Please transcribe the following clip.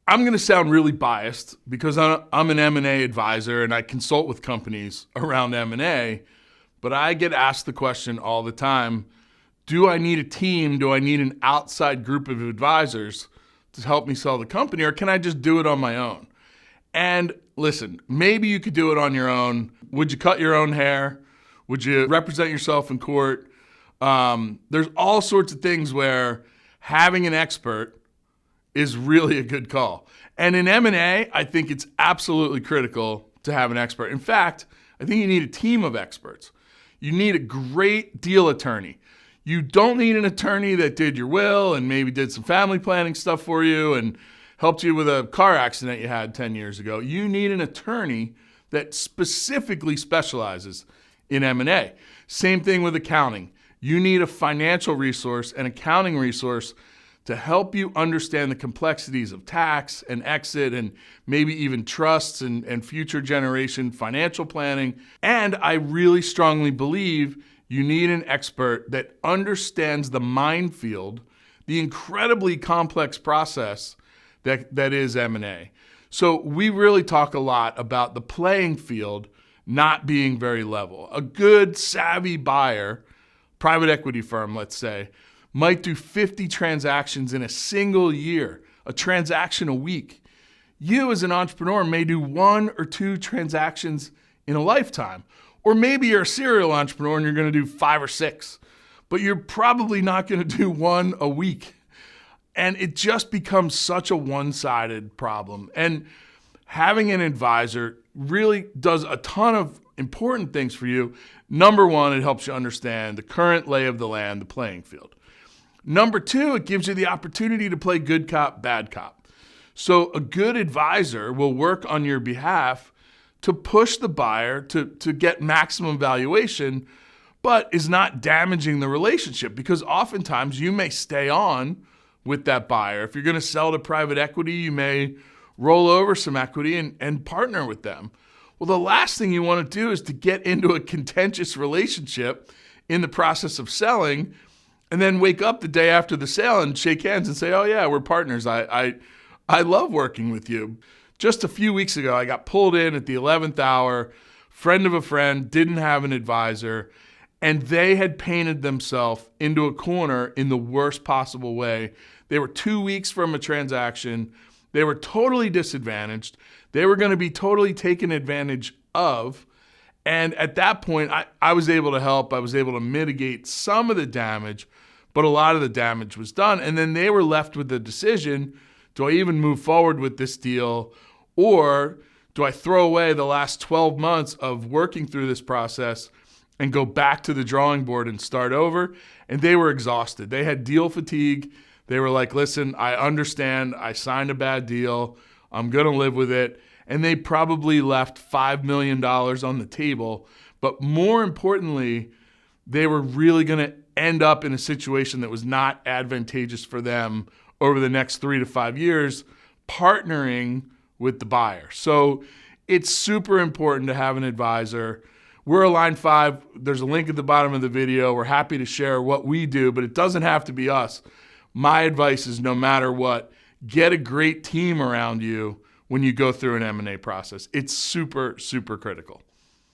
I'm going to sound really biased because I'm an M&A advisor and I consult with companies around M&A, but I get asked the question all the time, do I need a team? Do I need an outside group of advisors to help me sell the company, or can I just do it on my own? And listen, maybe you could do it on your own. Would you cut your own hair? Would you represent yourself in court? There's all sorts of things where having an expert is really a good call. And in M&A, I think it's absolutely critical to have an expert. In fact, I think you need a team of experts. You need a great deal attorney. You don't need an attorney that did your will and maybe did some family planning stuff for you and helped you with a car accident you had 10 years ago. You need an attorney that specifically specializes in M&A. Same thing with accounting. You need a financial resource, an accounting resource to help you understand the complexities of tax and exit and maybe even trusts and future generation financial planning. And I really strongly believe you need an expert that understands the minefield, the incredibly complex process that is M&A. So we really talk a lot about the playing field not being very level. A good, savvy buyer, private equity firm, let's say, might do 50 transactions in a single year, a transaction a week. You as an entrepreneur may do 1 or 2 transactions in a lifetime. Or maybe you're a serial entrepreneur and you're going to do 5 or 6, but you're probably not going to do 1 a week. And it just becomes such a one-sided problem. And having an advisor really does a ton of important things for you. Number one, it helps you understand the current lay of the land, the playing field. Number two, it gives you the opportunity to play good cop, bad cop. So a good advisor will work on your behalf to push the buyer to get maximum valuation, but is not damaging the relationship, because oftentimes you may stay on with that buyer. If you're going to sell to private equity, you may roll over some equity and partner with them. Well, the last thing you want to do is to get into a contentious relationship in the process of selling and then wake up the day after the sale and shake hands and say, oh yeah, we're partners. I love working with you. Just a few weeks ago, I got pulled in at the 11th hour, friend of a friend, didn't have an advisor, and they had painted themselves into a corner in the worst possible way. They were 2 weeks from a transaction. They were totally disadvantaged. They were going to be totally taken advantage of. And at that point, I was able to help. I was able to mitigate some of the damage, but a lot of the damage was done. And then they were left with the decision, do I even move forward with this deal, or do I throw away the last 12 months of working through this process and go back to the drawing board and start over? And they were exhausted. They had deal fatigue. They were like, listen, I understand. I signed a bad deal. I'm going to live with it. And they probably left $5 million on the table. But more importantly, they were really going to end up in a situation that was not advantageous for them over the next 3 to 5 years, partnering with the buyer. So it's super important to have an advisor. We're Align 5. There's a link at the bottom of the video. We're happy to share what we do, but it doesn't have to be us. My advice is, no matter what, get a great team around you when you go through an M&A process. It's super, super critical.